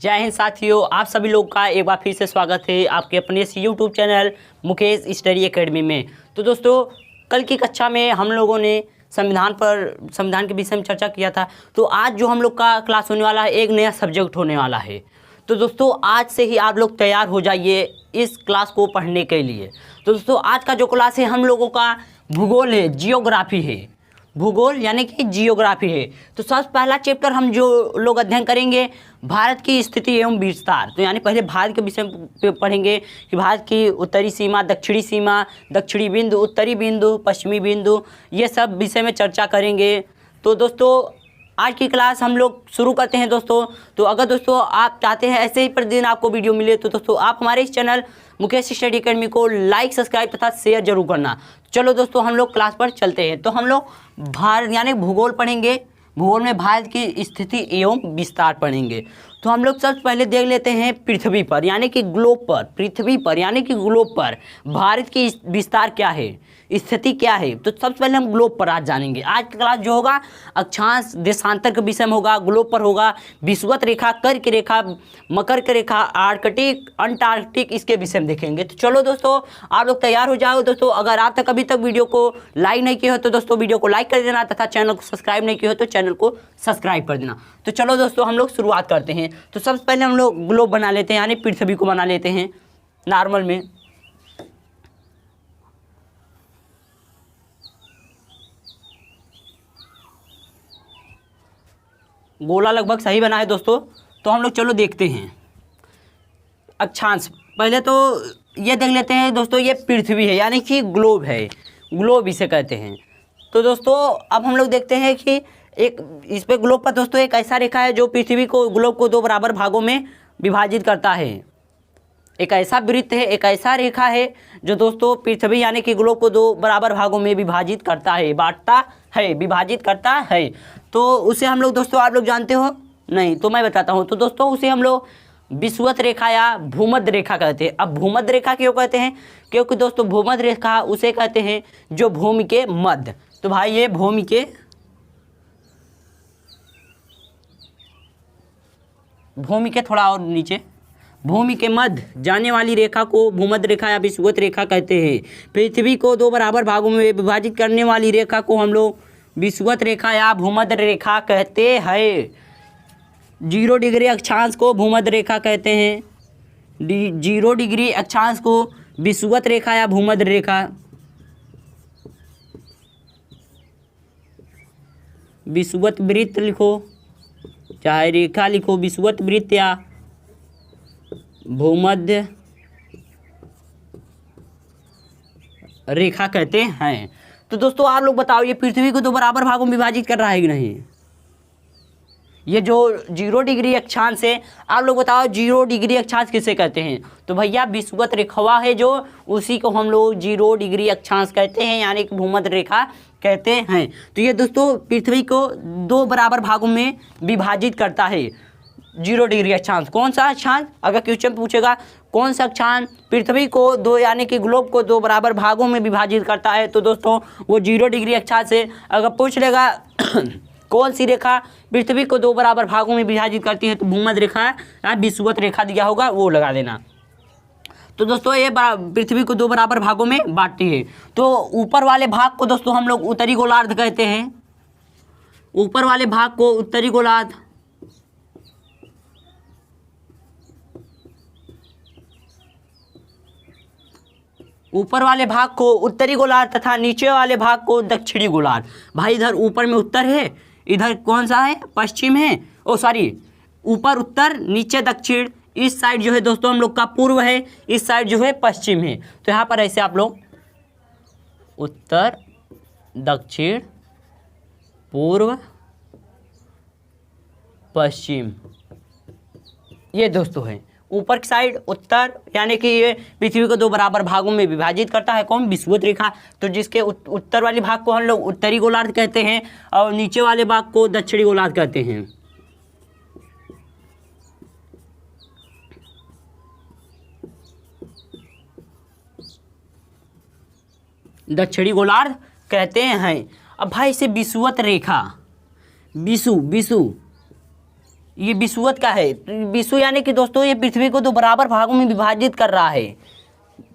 जय हिंद साथियों, आप सभी लोग का एक बार फिर से स्वागत है आपके अपने इस YouTube channel Mukesh study academy में। तो दोस्तों, कल की कक्षा में हम लोगों ने संविधान के विषय में चर्चा किया था। तो आज जो हम लोग का क्लास होने वाला है, एक नया सब्जेक्ट होने वाला है। तो दोस्तों, आज से ही आप लोग तैयार हो जाइए इस क्लास को पढ़ने के लिए। तो दोस्तों, आज का जो क्लास है हम लोगों का भूगोल है, जियोग्राफी है। भूगोल यानी कि जियोग्राफी है। तो सबसे पहला चैप्टर हम जो लोग अध्ययन करेंगे, भारत की स्थिति एवं विस्तार। तो यानी पहले भारत के विषय में पढ़ेंगे कि भारत की उत्तरी सीमा, दक्षिणी बिंदु, उत्तरी बिंदु, पश्चिमी बिंदु, ये सब विषय में चर्चा करेंगे। तो दोस्तों, आज की क्लास हम लोग शुरू करते हैं दोस्तों। तो अगर दोस्तों आप चाहते हैं ऐसे ही प्रतिदिन आपको वीडियो मिले, तो दोस्तों आप हमारे इस चैनल मुकेश स्टडी एकेडमी को लाइक, सब्सक्राइब तथा शेयर जरूर करना। चलो दोस्तों, हम लोग क्लास पर चलते हैं। तो हम लोग भारत यानी भूगोल पढ़ेंगे। भूगोल में भारत की स्थिति एवं विस्तार पढ़ेंगे। तो हम लोग सबसे पहले देख लेते हैं पृथ्वी पर यानी कि ग्लोब पर, पृथ्वी पर यानी कि ग्लोब पर भारत की विस्तार क्या है, स्थिति क्या है। तो सबसे पहले हम ग्लोब पर आज जानेंगे। आज का क्लास जो होगा अक्षांश देशांतर के विषय में होगा, ग्लोब पर होगा। विषुवत रेखा, कर्क रेखा, मकर की रेखा, आर्कटिक, अंटार्कटिक, इसके विषय में देखेंगे। तो चलो दोस्तों, आप लोग तैयार हो जाओ। दोस्तों, अगर आप तक अभी तक वीडियो को लाइक नहीं किया हो तो दोस्तों वीडियो को लाइक कर देना, तथा चैनल को सब्सक्राइब नहीं किया हो तो चैनल को सब्सक्राइब कर देना। तो चलो दोस्तों, हम लोग शुरुआत करते हैं। तो सबसे पहले हम लोग ग्लोब बना लेते हैं यानी पृथ्वी को बना लेते हैं नॉर्मल में। गोला लगभग सही बना है दोस्तों। तो हम लोग चलो देखते हैं अक्षांश। पहले तो ये देख लेते हैं दोस्तों, ये पृथ्वी है यानी कि ग्लोब है, ग्लोब इसे कहते हैं। तो दोस्तों, अब हम लोग देखते हैं कि एक इस पे ग्लोब पर दोस्तों एक ऐसा रेखा है जो पृथ्वी को, ग्लोब को दो बराबर भागों में विभाजित करता है। एक ऐसा वृत्त है, एक ऐसा रेखा है जो दोस्तों पृथ्वी यानी कि ग्लोब को दो बराबर भागों में विभाजित करता है, बांटता है, विभाजित करता है। तो उसे हम लोग दोस्तों, आप लोग जानते हो नहीं तो मैं बताता हूँ। तो दोस्तों, उसे हम लोग विषुवत रेखा या भूमध्य रेखा कहते हैं। अब भूमध्य रेखा क्यों कहते हैं? क्योंकि दोस्तों भूमध्य रेखा उसे कहते हैं जो भूमि के मध्य। तो भाई ये भूमि के थोड़ा और नीचे, भूमि के मध्य जाने वाली रेखा को भूमध्य रेखा या विषुवत रेखा कहते हैं। पृथ्वी को दो बराबर भागों में विभाजित करने वाली रेखा को हम लोग विषुवत रेखा या भूमध्य रेखा कहते हैं। 0 डिग्री अक्षांश को भूमध्य रेखा कहते हैं। 0 डिग्री अक्षांश को विषुवत रेखा या भूमध्य रेखा, विषुवत वृत्त लिखो चाहे रेखा लिखो, विषुवत वृत्त या भूमध्य रेखा कहते हैं। तो दोस्तों, आप लोग बताओ, ये पृथ्वी को दो बराबर भागों में विभाजित कर रहा है कि नहीं? ये जो 0 डिग्री अक्षांश है, आप लोग बताओ 0 डिग्री अक्षांश किसे कहते हैं? तो भैया विषुवत रेखा है जो, उसी को हम लोग 0 डिग्री अक्षांश कहते हैं यानी कि भूमध्य रेखा कहते हैं। तो ये दोस्तों पृथ्वी को दो बराबर भागों में विभाजित करता है 0 डिग्री अक्षांश। कौन सा अक्षांश? अगर क्वेश्चन पूछेगा कौन सा अक्षांश पृथ्वी को दो यानी कि ग्लोब को दो बराबर भागों में विभाजित करता है, तो दोस्तों वो 0 डिग्री अक्षांश है। अगर पूछ लेगा कौन सी रेखा पृथ्वी को दो बराबर भागों में विभाजित करती है, तो भूमध्य रेखा या विषुवत रेखा दिया होगा, वो लगा देना। तो दोस्तों, ये पृथ्वी को दो बराबर भागों में बांटती है। तो ऊपर वाले भाग को दोस्तों हम लोग उत्तरी गोलार्ध कहते हैं। ऊपर वाले भाग को उत्तरी गोलार्ध, ऊपर वाले भाग को उत्तरी गोलार्ध तथा नीचे वाले भाग को दक्षिणी गोलार्ध। भाई इधर ऊपर में उत्तर है, इधर कौन सा है? पश्चिम है। ओ सॉरी, ऊपर उत्तर, नीचे दक्षिण। इस साइड जो है दोस्तों हम लोग का पूर्व है, इस साइड जो है पश्चिम है। तो यहाँ पर ऐसे आप लोग उत्तर, दक्षिण, पूर्व, पश्चिम, ये दोस्तों है। ऊपर की साइड उत्तर यानी कि ये पृथ्वी को दो बराबर भागों में विभाजित करता है कौन? विषुवत रेखा। तो जिसके उत्तर वाले भाग को हम लोग उत्तरी गोलार्ध कहते हैं और नीचे वाले भाग को दक्षिणी गोलार्ध कहते हैं। दक्षिणी गोलार्ध कहते हैं। अब भाई इसे विषुवत रेखा, विषु ये विषुवत का है। विषु यानी कि दोस्तों ये पृथ्वी को 2 बराबर भागों में विभाजित कर रहा है।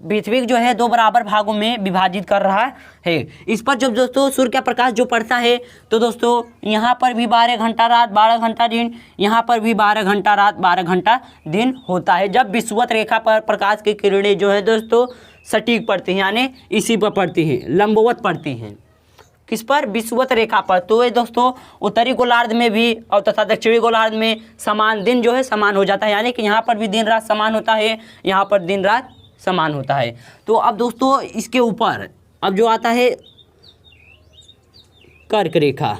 पृथ्वी जो है 2 बराबर भागों में विभाजित कर रहा है। इस पर जब दोस्तों सूर्य का प्रकाश जो पड़ता है तो दोस्तों यहाँ पर भी 12 घंटा रात 12 घंटा दिन, यहाँ पर भी 12 घंटा रात 12 घंटा दिन होता है, जब विषुवत रेखा पर प्रकाश की किरणें जो है दोस्तों सटीक पड़ती हैं, यानी इसी पर पड़ती हैं, लंबवत पड़ती हैं। किस पर? विषुवत रेखा पर। तो ये दोस्तों उत्तरी गोलार्ध में भी और तथा दक्षिणी गोलार्ध में समान दिन जो है समान हो जाता है, यानी कि यहाँ पर भी दिन रात समान होता है, यहाँ पर दिन रात समान होता है। तो अब दोस्तों इसके ऊपर अब जो आता है कर्क रेखा।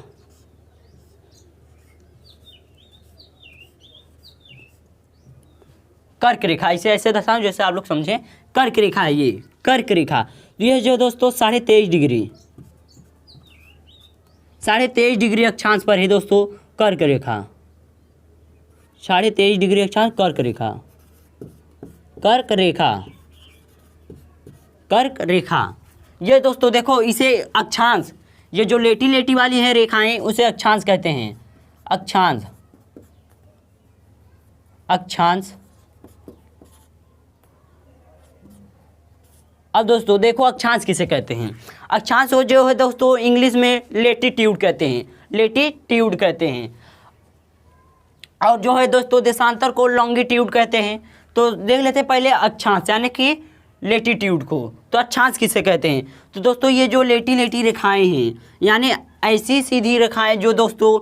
कर्क रेखा इसे ऐसे दर्शाऊं जैसे आप लोग समझें। कर्क रेखा है ये, कर्क रेखा। ये जो दोस्तों 23.5 डिग्री 23.5 डिग्री अक्षांश पर है दोस्तों कर्क रेखा। 23.5 डिग्री अक्षांश कर्क रेखा, कर्क रेखा, कर्क रेखा। ये दोस्तों देखो इसे अक्षांश, ये जो लेटी लेटी वाली है रेखाएं उसे अक्षांश कहते हैं। अक्षांश, अक्षांश। अब दोस्तों देखो अक्षांश किसे कहते हैं। अक्षांश को जो है दोस्तों इंग्लिश में लेटीट्यूड कहते हैं, लेटीट्यूड कहते हैं। और जो है दोस्तों देशांतर को लॉन्गिट्यूड कहते हैं। तो देख लेते हैं पहले अक्षांश यानी कि लेटीट्यूड को। तो अक्षांश किसे कहते हैं? तो दोस्तों ये जो लेटी लेटी रेखाएं हैं, यानी ऐसी सीधी रेखाएं जो दोस्तों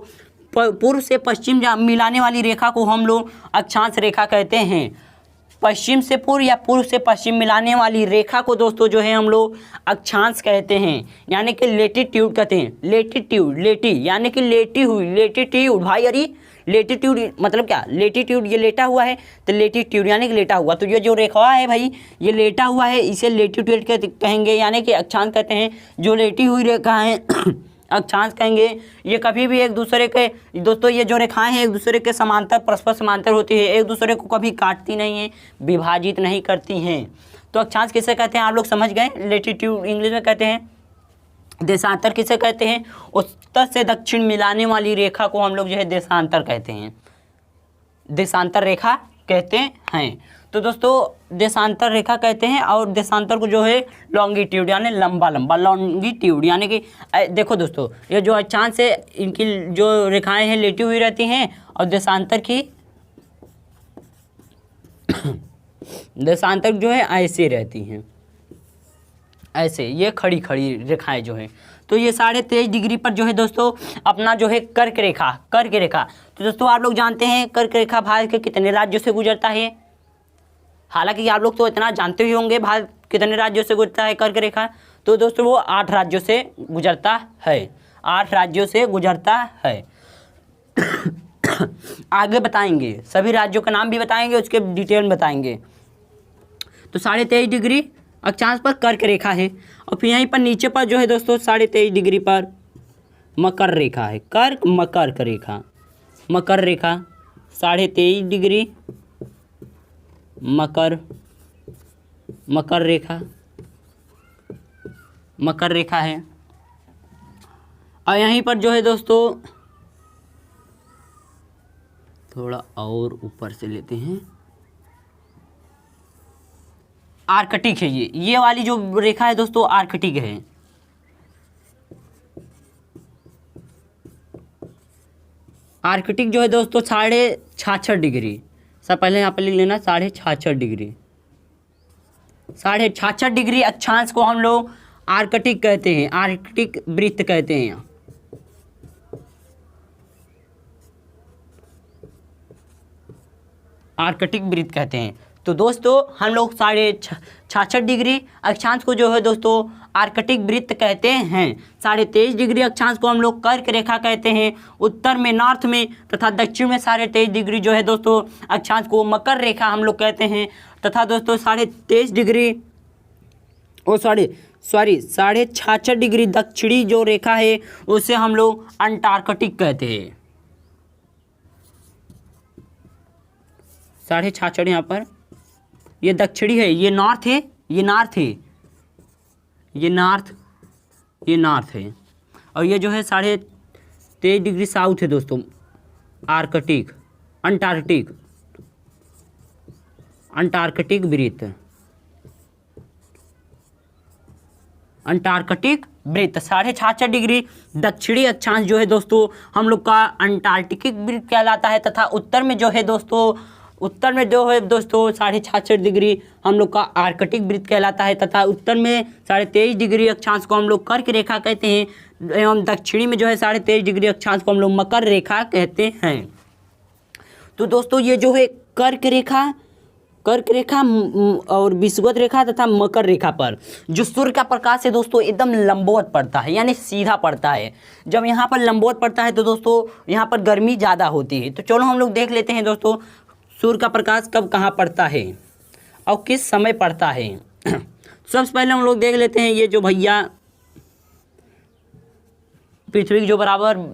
पूर्व से पश्चिम मिलाने वाली रेखा को हम लोग अक्षांश रेखा कहते हैं। पश्चिम से पूर्व या पूर्व से पश्चिम मिलाने वाली रेखा को दोस्तों जो है हम लोग अक्षांश कहते हैं, यानी कि लेटीट्यूड कहते हैं। लेटीट्यूड, लेटी यानी कि लेटी हुई, लेटीट्यूड। भाई अरे लेटीट्यूड मतलब क्या? लेटीट्यूड ये लेटा हुआ है, तो लेटीट्यूड यानी कि लेटा हुआ। तो ये जो रेखा है भाई ये लेटा हुआ है, इसे लेटीट्यूड कहेंगे, यानी कि अक्षांश कहते हैं। जो लेटी हुई रेखा है अक्षांश कहेंगे। ये कभी भी एक दूसरे के दोस्तों ये जो रेखाएं हैं एक दूसरे के समांतर, परस्पर समांतर होती है, एक दूसरे को कभी काटती नहीं है, विभाजित नहीं करती हैं। तो अक्षांश किसे कहते हैं आप लोग समझ गए। लेटीट्यूड इंग्लिश में कहते हैं। देशांतर किसे कहते हैं? उत्तर से दक्षिण मिलाने वाली रेखा को हम लोग जो है देशांतर कहते हैं, देशांतर रेखा कहते हैं। तो दोस्तों देशांतर रेखा कहते हैं। और देशांतर को जो है लॉन्गिट्यूड यानी लंबा लंबा, लॉन्गिट्यूड यानी कि देखो दोस्तों ये जो अक्षांश है इनकी जो रेखाएं हैं लेटी हुई रहती हैं, और देशांतर की देशांतर जो है ऐसे रहती हैं, ऐसे ये खड़ी खड़ी रेखाएं जो हैं। तो ये 23.5 डिग्री पर जो है दोस्तों अपना जो है कर्क रेखा, कर्क रेखा। तो दोस्तों आप लोग जानते हैं कर्क रेखा भारत के कितने राज्यों से गुजरता है? हालांकि आप लोग तो इतना जानते ही होंगे भारत कितने राज्यों से गुजरता है कर्क रेखा। तो दोस्तों वो 8 राज्यों से गुजरता है, 8 राज्यों से गुजरता है। आगे बताएंगे, सभी राज्यों का नाम भी बताएंगे, उसके डिटेल में बताएंगे। तो 23.5 डिग्री अक्षांश पर कर्क रेखा है। और फिर यहीं पर नीचे पर जो है दोस्तों 23.5 डिग्री पर मकर रेखा है, कर्क मकर रेखा, मकर रेखा 23.5 डिग्री मकर, मकर रेखा, मकर रेखा है। और यहीं पर जो है दोस्तों थोड़ा और ऊपर से लेते हैं, आर्कटिक है ये वाली जो रेखा है दोस्तों आर्कटिक है। आर्कटिक जो है दोस्तों 66.5 डिग्री, सब पहले यहाँ पर लिख लेना 66.5 डिग्री, 66.5 डिग्री अक्षांश को हम लोग आर्कटिक कहते हैं, आर्कटिक वृत्त कहते हैं। आर्कटिक वृत्त कहते हैं। तो दोस्तों हम लोग 66.5 डिग्री अक्षांश को जो है दोस्तों आर्कटिक वृत्त कहते हैं। 23.5 डिग्री अक्षांश को हम लोग कर्क रेखा कहते हैं उत्तर में, नॉर्थ में, तथा दक्षिण में 23.5 डिग्री जो है दोस्तों अक्षांश को मकर रेखा हम लोग कहते हैं। तथा दोस्तों 23.5 डिग्री 66.5 डिग्री दक्षिणी जो रेखा है उसे हम लोग अंटार्कटिक कहते हैं। 66.5 यहाँ पर ये दक्षिणी है, ये नॉर्थ है, ये नॉर्थ है, ये नॉर्थ, ये नॉर्थ है। और ये जो है 23.5 डिग्री साउथ है दोस्तों आर्कटिक, अंटार्कटिक अंटार्कटिक वृत्त, अंटार्कटिक वृत्त 66.5 दक्षिणी अक्षांश जो है दोस्तों हम लोग का अंटार्कटिक वृत्त कहलाता है, तथा उत्तर में जो है दोस्तों 66.5 हम लोग का आर्कटिक वृत्त कहलाता है, तथा उत्तर में 23.5 अक्षांश को हम लोग कर्क रेखा कहते हैं, एवं दक्षिणी में जो है 23.5 अक्षांश को हम लोग मकर रेखा कहते हैं। तो दोस्तों ये जो है कर्क रेखा और विषुवत रेखा तथा मकर रेखा पर जो सूर्य का प्रकाश है दोस्तों एकदम लंबवत पड़ता है, यानी सीधा पड़ता है। जब यहाँ पर लंबवत पड़ता है तो दोस्तों यहाँ पर गर्मी ज़्यादा होती है। तो चलो हम लोग देख लेते हैं दोस्तों सूर्य का प्रकाश कब कहाँ पड़ता है और किस समय पड़ता है। सबसे पहले हम लोग देख लेते हैं ये जो भैया पृथ्वी की जो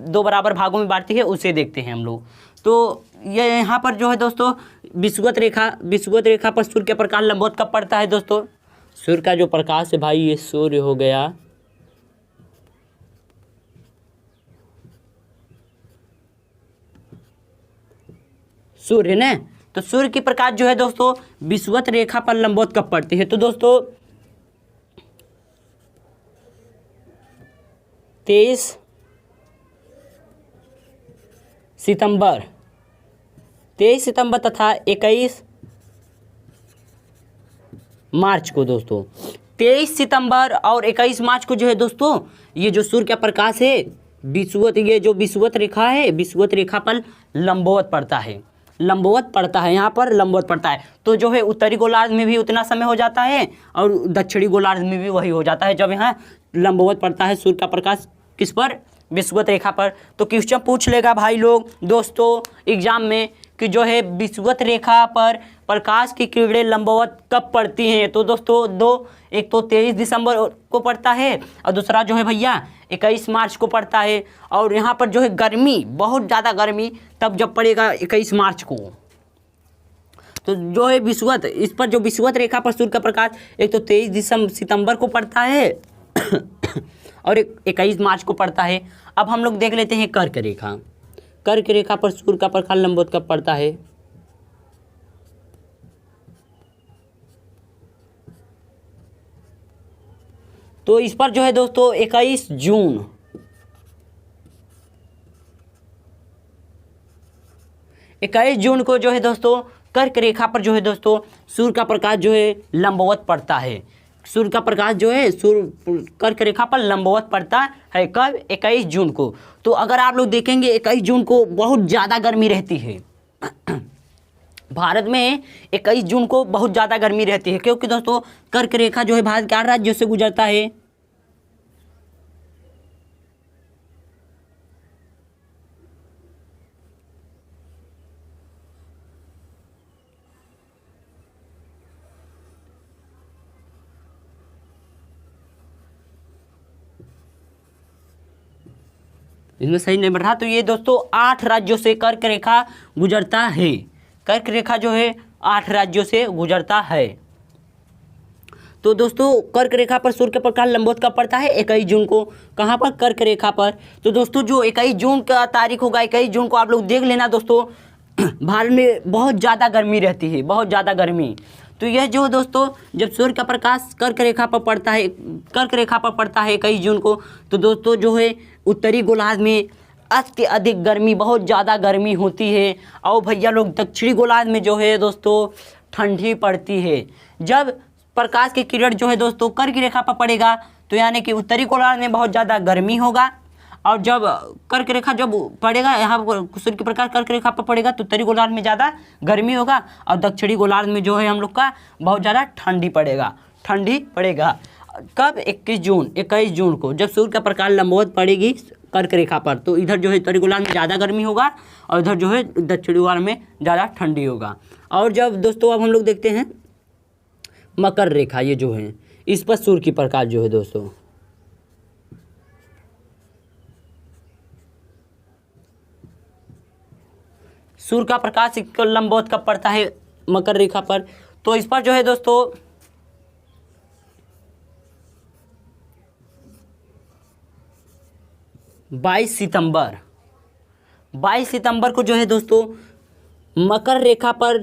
दो बराबर भागों में बांटती है उसे देखते हैं हम लोग। तो ये यहाँ पर जो है दोस्तों विषुवत रेखा पर सूर्य का प्रकाश लंबवत कब पड़ता है दोस्तों। सूर्य का जो प्रकाश है भाई ये सूर्य हो गया, सूर्य ने, तो सूर्य की प्रकाश जो है दोस्तों विषुवत रेखा पर लंबवत कब पड़ती है। तो दोस्तों 23 सितंबर तथा 21 मार्च को दोस्तों 23 सितंबर और 21 मार्च को जो है दोस्तों ये जो सूर्य का प्रकाश है ये जो विषुवत रेखा है विषुवत रेखा पर लंबवत पड़ता है, यहाँ पर लंबवत पड़ता है। तो जो है उत्तरी गोलार्ध में भी उतना समय हो जाता है और दक्षिणी गोलार्ध में भी वही हो जाता है जब यहाँ लंबवत पड़ता है सूर्य का प्रकाश किस पर, विषुवत रेखा पर। तो क्वेश्चन पूछ लेगा भाई लोग दोस्तों एग्जाम में कि जो है विषुवत रेखा पर प्रकाश की किरणें लंबवत कब पड़ती हैं। तो दोस्तों एक तो 23 दिसंबर को पड़ता है और दूसरा जो है भैया 21 मार्च को पड़ता है। और यहाँ पर जो है गर्मी, बहुत ज़्यादा गर्मी तब जब पड़ेगा 21 मार्च को। तो जो है विषुवत, इस पर जो विषुवत रेखा पर सूर्य का प्रकाश एक तो 23 सितंबर को पड़ता है और 21 मार्च को पड़ता है। अब हम लोग देख लेते हैं कर्क रेखा पर सूर्य का प्रकाश लंबवत कब पड़ता है। तो इस पर जो है दोस्तों 21 जून को जो है दोस्तों कर्क रेखा पर जो है दोस्तों सूर्य का प्रकाश जो है लंबवत पड़ता है। सूर्य का प्रकाश जो है कर्क रेखा पर लंबवत पड़ता है कब, 21 जून को। तो अगर आप लोग देखेंगे 21 जून को बहुत ज़्यादा गर्मी रहती है भारत में 21 जून को बहुत ज़्यादा गर्मी रहती है, क्योंकि दोस्तों कर्क रेखा जो है भारत के 8 राज्यों से गुजरता है। इसमें सही नहीं बढ़ रहा। तो ये दोस्तों 8 राज्यों से कर्क रेखा गुजरता है। कर्क रेखा जो है 8 राज्यों से गुजरता है। तो दोस्तों कर्क रेखा पर सूर्य का प्रकाश लंबवत कब पड़ता है, 21 जून को। कहाँ पर, कर्क रेखा पर। तो दोस्तों जो 21 जून का तारीख होगा, 21 जून को आप लोग देख लेना दोस्तों भारत में बहुत ज़्यादा गर्मी रहती है, बहुत ज़्यादा गर्मी। तो यह जो दोस्तों जब सूर्य का प्रकाश कर्क रेखा पर पड़ता है 21 जून को, तो दोस्तों जो है उत्तरी गोलार्ध में अत्यधिक गर्मी, बहुत ज़्यादा गर्मी होती है। और भैया लोग दक्षिणी गोलार्ध में जो है दोस्तों ठंडी पड़ती है। जब प्रकाश की किरण जो है दोस्तों कर्क रेखा पर पड़ेगा तो यानी कि उत्तरी गोलार्ध में बहुत ज़्यादा गर्मी होगा, और जब कर्क रेखा जब पड़ेगा यहाँ पर सूर्य के प्रकाश कर्क रेखा पर पड़ेगा तो उत्तरी गोलार्ध में ज़्यादा गर्मी होगा, और दक्षिणी गोलार्ध में जो है हम लोग का बहुत ज़्यादा ठंडी पड़ेगा। कब, 21 जून को जब सूर्य का प्रकाश लंबवत पड़ेगी कर्क रेखा पर, तो इधर जो है उत्तरी गोलार्ध में ज़्यादा गर्मी होगा और इधर जो है दक्षिणी गोलार्ध में ज़्यादा ठंडी होगा। और जब दोस्तों अब हम लोग देखते हैं मकर रेखा, ये जो है इस पर सूर्य की प्रकाश जो है दोस्तों सूर्य का प्रकाश लंबवत कब पड़ता है मकर रेखा पर। तो इस पर जो है दोस्तों 22 सितंबर को जो है दोस्तों मकर रेखा पर